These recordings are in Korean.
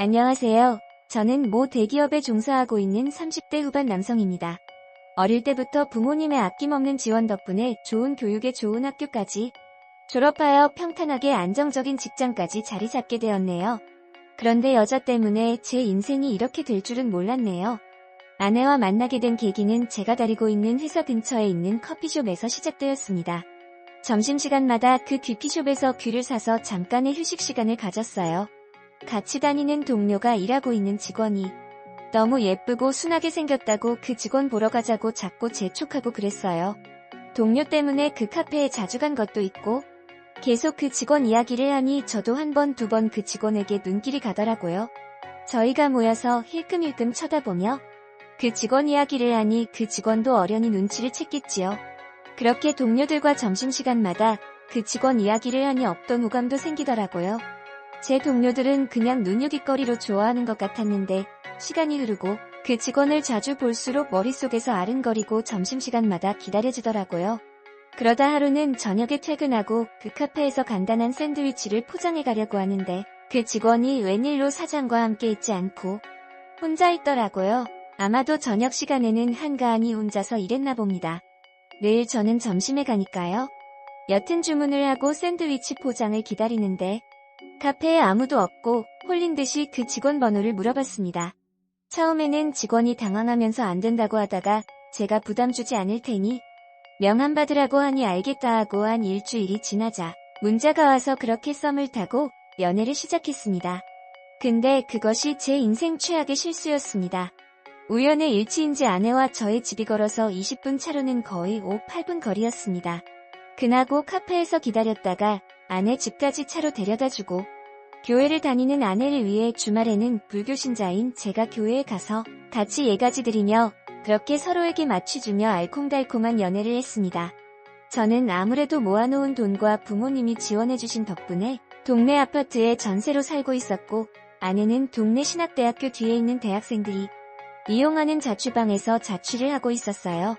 안녕하세요. 저는 모 대기업에 종사하고 있는 30대 후반 남성입니다. 어릴 때부터 부모님의 아낌없는 지원 덕분에 좋은 교육에 좋은 학교까지 졸업하여 평탄하게 안정적인 직장까지 자리 잡게 되었네요. 그런데 여자 때문에 제 인생이 이렇게 될 줄은 몰랐네요. 아내와 만나게 된 계기는 제가 다니고 있는 회사 근처에 있는 커피숍에서 시작되었습니다. 점심시간마다 그 뷰티숍에서 귤을 사서 잠깐의 휴식 시간을 가졌어요. 같이 다니는 동료가 일하고 있는 직원이 너무 예쁘고 순하게 생겼다고 그 직원 보러 가자고 자꾸 재촉하고 그랬어요. 동료 때문에 그 카페에 자주 간 것도 있고 계속 그 직원 이야기를 하니 저도 한 번, 두 번 그 직원에게 눈길이 가더라고요. 저희가 모여서 힐끔힐끔 쳐다보며 그 직원 이야기를 하니 그 직원도 어련히 눈치를 챘겠지요. 그렇게 동료들과 점심시간마다 그 직원 이야기를 하니 없던 호감도 생기더라고요. 제 동료들은 그냥 눈요깃거리로 좋아하는 것 같았는데 시간이 흐르고 그 직원을 자주 볼수록 머릿속에서 아른거리고 점심시간마다 기다려지더라고요. 그러다 하루는 저녁에 퇴근하고 그 카페에서 간단한 샌드위치를 포장해 가려고 하는데 그 직원이 웬일로 사장과 함께 있지 않고 혼자 있더라고요. 아마도 저녁 시간에는 한가하니 혼자서 일했나 봅니다. 매일 저는 점심에 가니까요. 옅은 주문을 하고 샌드위치 포장을 기다리는데 카페에 아무도 없고 홀린 듯이 그 직원 번호를 물어봤습니다. 처음에는 직원이 당황하면서 안 된다고 하다가 제가 부담 주지 않을 테니 명함 받으라고 하니 알겠다 하고 한 일주일이 지나자 문자가 와서 그렇게 썸을 타고 연애를 시작했습니다. 근데 그것이 제 인생 최악의 실수였습니다. 우연의 일치인지 아내와 저의 집이 걸어서 20분 차로는 거의 8분 거리였습니다. 그나고 카페에서 기다렸다가 아내 집까지 차로 데려다주고 교회를 다니는 아내를 위해 주말에는 불교신자인 제가 교회에 가서 같이 예가지 드리며 그렇게 서로에게 맞춰주며 알콩달콩한 연애를 했습니다. 저는 아무래도 모아놓은 돈과 부모님이 지원해주신 덕분에 동네 아파트에 전세로 살고 있었고 아내는 동네 신학대학교 뒤에 있는 대학생들이 이용하는 자취방에서 자취를 하고 있었어요.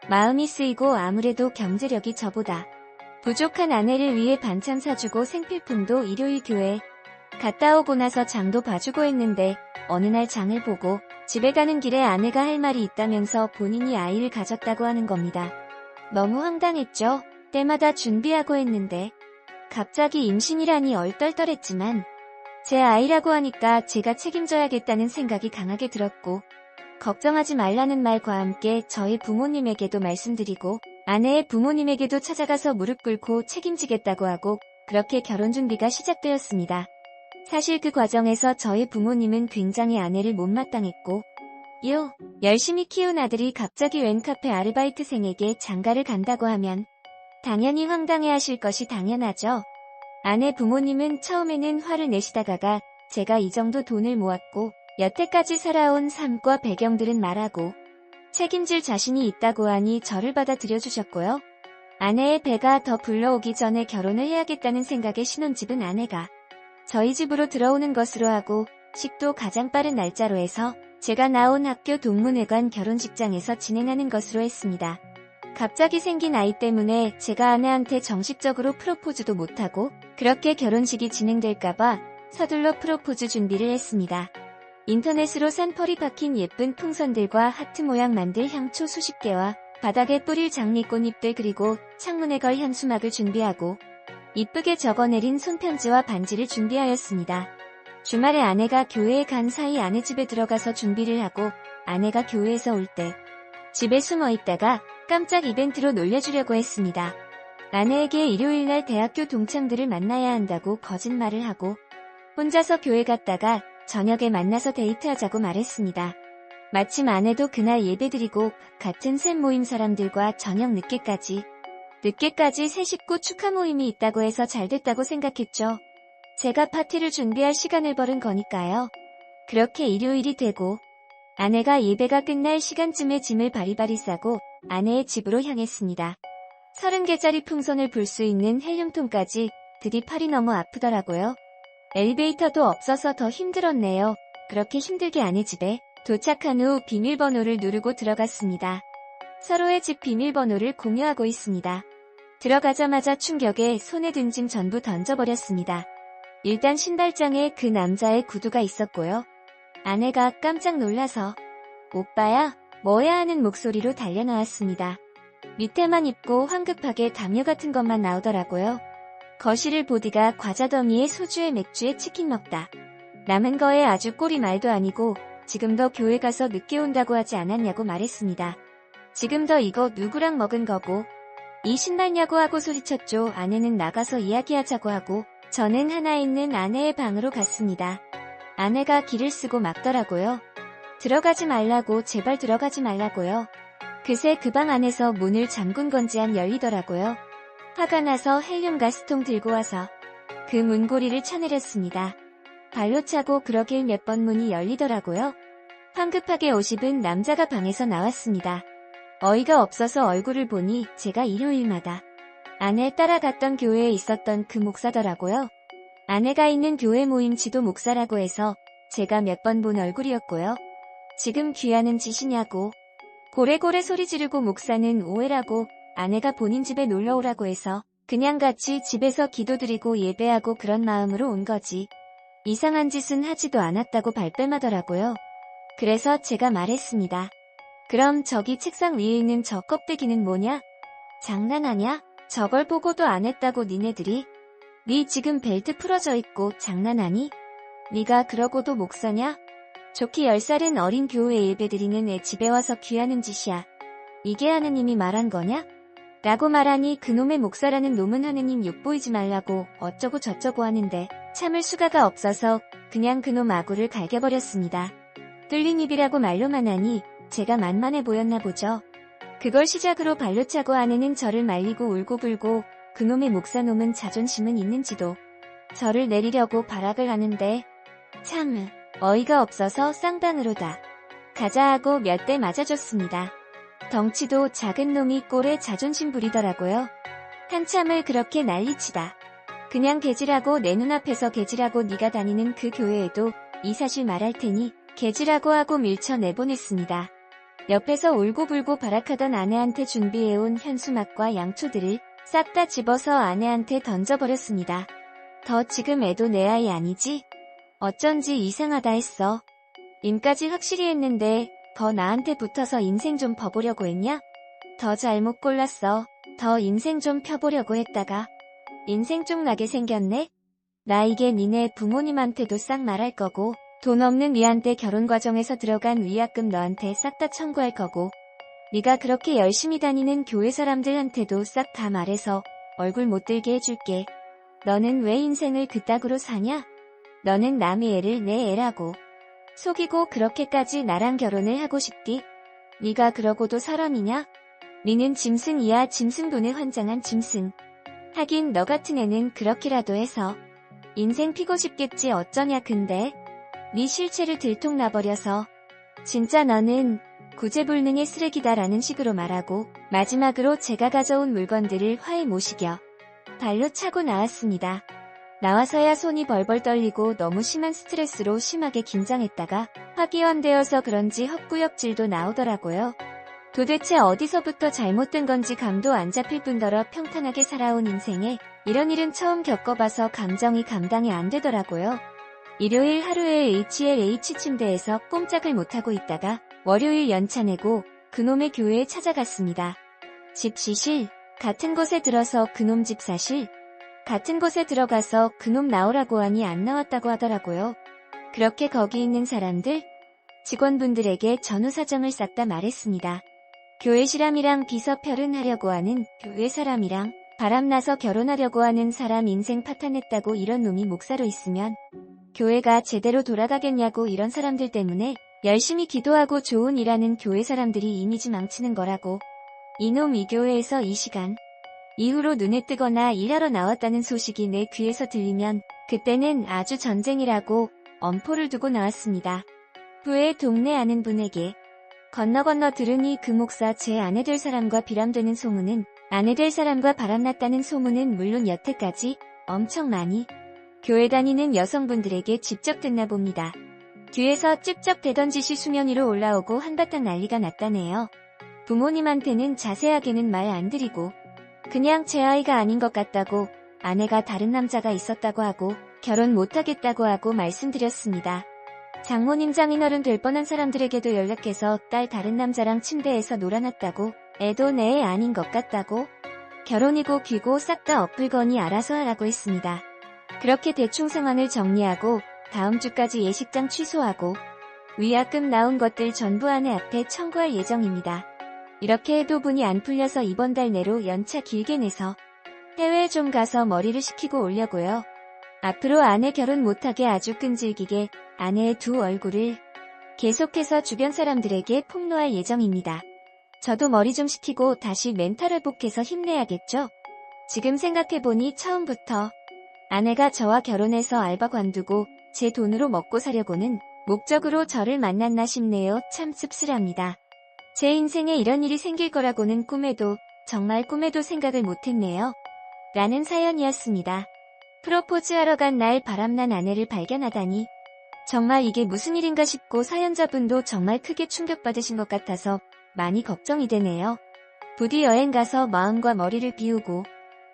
마음이 쓰이고 아무래도 경제력이 저보다 부족한 아내를 위해 반찬 사주고 생필품도 일요일 교회 갔다 오고 나서 장도 봐주고 했는데 어느 날 장을 보고 집에 가는 길에 아내가 할 말이 있다면서 본인이 아이를 가졌다고 하는 겁니다. 너무 황당했죠. 때마다 준비하고 했는데 갑자기 임신이라니 얼떨떨했지만 제 아이라고 하니까 제가 책임져야겠다는 생각이 강하게 들었고 걱정하지 말라는 말과 함께 저희 부모님에게도 말씀드리고 아내의 부모님에게도 찾아가서 무릎 꿇고 책임지겠다고 하고 그렇게 결혼 준비가 시작되었습니다. 사실 그 과정에서 저희 부모님은 굉장히 아내를 못마땅했고 열심히 키운 아들이 갑자기 웬 카페 아르바이트생에게 장가를 간다고 하면 당연히 황당해하실 것이 당연하죠. 아내 부모님은 처음에는 화를 내시다가가 제가 이 정도 돈을 모았고 여태까지 살아온 삶과 배경들은 말하고 책임질 자신이 있다고 하니 저를 받아들여주셨고요. 아내의 배가 더 불러오기 전에 결혼을 해야겠다는 생각에 신혼집은 아내가 저희 집으로 들어오는 것으로 하고 식도 가장 빠른 날짜로 해서 제가 나온 학교 동문회관 결혼식장에서 진행하는 것으로 했습니다. 갑자기 생긴 아이 때문에 제가 아내한테 정식적으로 프로포즈도 못하고 그렇게 결혼식이 진행될까봐 서둘러 프로포즈 준비를 했습니다. 인터넷으로 산 펄이 박힌 예쁜 풍선들과 하트 모양 만들 향초 수십 개와 바닥에 뿌릴 장미꽃잎들 그리고 창문에 걸 현수막을 준비하고 이쁘게 적어내린 손편지와 반지를 준비하였습니다. 주말에 아내가 교회에 간 사이 아내 집에 들어가서 준비를 하고 아내가 교회에서 올 때 집에 숨어 있다가 깜짝 이벤트로 놀려주려고 했습니다. 아내에게 일요일날 대학교 동창들을 만나야 한다고 거짓말을 하고 혼자서 교회 갔다가 저녁에 만나서 데이트하자고 말했습니다. 마침 아내도 그날 예배드리고 같은 샘 모임 사람들과 저녁 늦게까지 새 식구 축하 모임이 있다고 해서 잘됐다고 생각했죠. 제가 파티를 준비할 시간을 벌은 거니까요. 그렇게 일요일이 되고 아내가 예배가 끝날 시간쯤에 짐을 바리바리 싸고 아내의 집으로 향했습니다. 30개짜리 풍선을 불 수 있는 헬륨통까지 들이 팔이 너무 아프더라고요. 엘리베이터도 없어서 더 힘들었네요. 그렇게 힘들게 아내 집에 도착한 후 비밀번호를 누르고 들어갔습니다. 서로의 집 비밀번호를 공유하고 있습니다. 들어가자마자 충격에 손에 든 짐 전부 던져버렸습니다. 일단 신발장에 그 남자의 구두가 있었고요. 아내가 깜짝 놀라서 오빠야, 뭐야 하는 목소리로 달려나왔습니다. 밑에만 입고 황급하게 담요 같은 것만 나오더라고요. 거실을 보디가 과자 더미에 소주에 맥주에 치킨 먹다. 남은 거에 아주 꼴이 말도 아니고 지금 더 교회 가서 늦게 온다고 하지 않았냐고 말했습니다. 지금 더 이거 누구랑 먹은 거고 이 신발냐고 하고 소리쳤죠. 아내는 나가서 이야기하자고 하고 저는 하나 있는 아내의 방으로 갔습니다. 아내가 길을 쓰고 막더라고요. 들어가지 말라고, 제발 들어가지 말라고요. 그새 그 방 안에서 문을 잠근 건지 안 열리더라고요. 화가 나서 헬륨 가스통 들고 와서 그 문고리를 쳐내렸습니다. 발로 차고 그러길 몇 번 문이 열리더라고요. 황급하게 옷 입은 남자가 방에서 나왔습니다. 어이가 없어서 얼굴을 보니 제가 일요일마다 아내 따라갔던 교회에 있었던 그 목사더라고요. 아내가 있는 교회 모임 지도 목사라고 해서 제가 몇 번 본 얼굴이었고요. 지금 귀하는 짓이냐고 고래고래 소리 지르고 목사는 오해라고 아내가 본인 집에 놀러오라고 해서 그냥 같이 집에서 기도드리고 예배하고 그런 마음으로 온 거지. 이상한 짓은 하지도 않았다고 발뺌하더라고요. 그래서 제가 말했습니다. 그럼 저기 책상 위에 있는 저 껍데기는 뭐냐? 장난하냐? 저걸 보고도 안 했다고 니네들이? 니 지금 벨트 풀어져 있고 장난하니? 니가 그러고도 목사냐? 좋게 10살은 어린 교회 예배드리는 애 집에 와서 귀하는 짓이야. 이게 하느님이 말한 거냐? 라고 말하니 그놈의 목사라는 놈은 하느님 욕보이지 말라고 어쩌고 저쩌고 하는데 참을 수가가 없어서 그냥 그놈 아구를 갈겨버렸습니다. 뚫린 입이라고 말로만 하니 제가 만만해 보였나 보죠. 그걸 시작으로 발로 차고 아내는 저를 말리고 울고불고 그놈의 목사놈은 자존심은 있는지도 저를 내리려고 발악을 하는데 참 어이가 없어서 쌍방으로다 가자 하고 몇 대 맞아줬습니다. 덩치도 작은 놈이 꼴에 자존심 부리더라고요. 한참을 그렇게 난리치다 그냥 개질하고 내 눈앞에서 개질하고 네가 다니는 그 교회에도 이 사실 말할 테니 개질하고 하고 밀쳐 내보냈습니다. 옆에서 울고불고 발악하던 아내한테 준비해온 현수막과 양초들을 싹 다 집어서 아내한테 던져버렸습니다. 더 지금 애도 내 아이 아니지? 어쩐지 이상하다 했어. 임까지 확실히 했는데 더 나한테 붙어서 인생 좀 버보려고 했냐? 더 잘못 골랐어. 더 인생 좀 펴보려고 했다가 인생 쪽 나게 생겼네? 나 이게 니네 부모님한테도 싹 말할 거고 돈 없는 니한테 결혼 과정에서 들어간 위약금 너한테 싹 다 청구할 거고 네가 그렇게 열심히 다니는 교회 사람들한테도 싹 다 말해서 얼굴 못 들게 해줄게. 너는 왜 인생을 그따구로 사냐? 너는 남의 애를 내 애라고 속이고 그렇게까지 나랑 결혼을 하고 싶디? 네가 그러고도 사람이냐? 니는 짐승이야. 짐승돈에 환장한 짐승. 하긴 너 같은 애는 그렇게라도 해서 인생 피고 싶겠지 어쩌냐. 근데 네 실체를 들통나버려서 진짜 너는 구제불능의 쓰레기다라는 식으로 말하고 마지막으로 제가 가져온 물건들을 화해 모시겨 발로 차고 나왔습니다. 나와서야 손이 벌벌 떨리고 너무 심한 스트레스로 심하게 긴장했다가 화기원되어서 그런지 헛구역질도 나오더라고요. 도대체 어디서부터 잘못된 건지 감도 안 잡힐 뿐더러 평탄하게 살아온 인생에 이런 일은 처음 겪어봐서 감정이 감당이 안 되더라고요. 일요일 하루에 HLH 침대에서 꼼짝을 못하고 있다가 월요일 연차 내고 그놈의 교회에 찾아갔습니다. 집 시실, 같은 곳에 들어서 그놈 집 사실, 같은 곳에 들어가서 그놈 나오라고 하니 안 나왔다고 하더라고요. 그렇게 거기 있는 사람들, 직원분들에게 전후 사정을 싹 다 말했습니다. 교회 시람이랑 비서편하려고 하는 교회 사람이랑 바람나서 결혼하려고 하는 사람 인생 파탄냈다고 이런 놈이 목사로 있으면 교회가 제대로 돌아가겠냐고 이런 사람들 때문에 열심히 기도하고 좋은 일하는 교회 사람들이 이미지 망치는 거라고. 이놈 이 교회에서 이 시간 이후로 눈에 뜨거나 일하러 나왔다는 소식이 내 귀에서 들리면 그때는 아주 전쟁이라고 엄포를 두고 나왔습니다. 후에 동네 아는 분에게 건너 들으니 그 목사 제 아내 될 사람과 비람되는 소문은 아내 될 사람과 바람났다는 소문은 물론 여태까지 엄청 많이 교회 다니는 여성분들에게 직접 듣나 봅니다. 뒤에서 찝쩍대던 짓이 수면 위로 올라오고 한바탕 난리가 났다네요. 부모님한테는 자세하게는 말 안 드리고 그냥 제 아이가 아닌 것 같다고 아내가 다른 남자가 있었다고 하고 결혼 못하겠다고 하고 말씀드렸습니다. 장모님 장인어른 될 뻔한 사람들에게도 연락해서 딸 다른 남자랑 침대에서 놀아놨다고, 애도 내 애 아닌 것 같다고, 결혼이고 귀고 싹 다 엎을거니 알아서 하라고 했습니다. 그렇게 대충 상황을 정리하고 다음 주까지 예식장 취소하고 위약금 나온 것들 전부 아내 앞에 청구할 예정입니다. 이렇게 해도 분이 안 풀려서 이번 달 내로 연차 길게 내서 해외에 좀 가서 머리를 식히고 오려고요. 앞으로 아내 결혼 못하게 아주 끈질기게 아내의 두 얼굴을 계속해서 주변 사람들에게 폭로할 예정입니다. 저도 머리 좀 식히고 다시 멘탈 회복해서 힘내야겠죠? 지금 생각해보니 처음부터 아내가 저와 결혼해서 알바 관두고 제 돈으로 먹고 사려고는 목적으로 저를 만났나 싶네요. 참 씁쓸합니다. 제 인생에 이런 일이 생길 거라고는 정말 꿈에도 생각을 못했네요. 라는 사연이었습니다. 프로포즈하러 간 날 바람난 아내를 발견하다니 정말 이게 무슨 일인가 싶고 사연자분도 정말 크게 충격받으신 것 같아서 많이 걱정이 되네요. 부디 여행 가서 마음과 머리를 비우고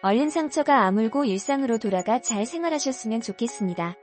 얼른 상처가 아물고 일상으로 돌아가 잘 생활하셨으면 좋겠습니다.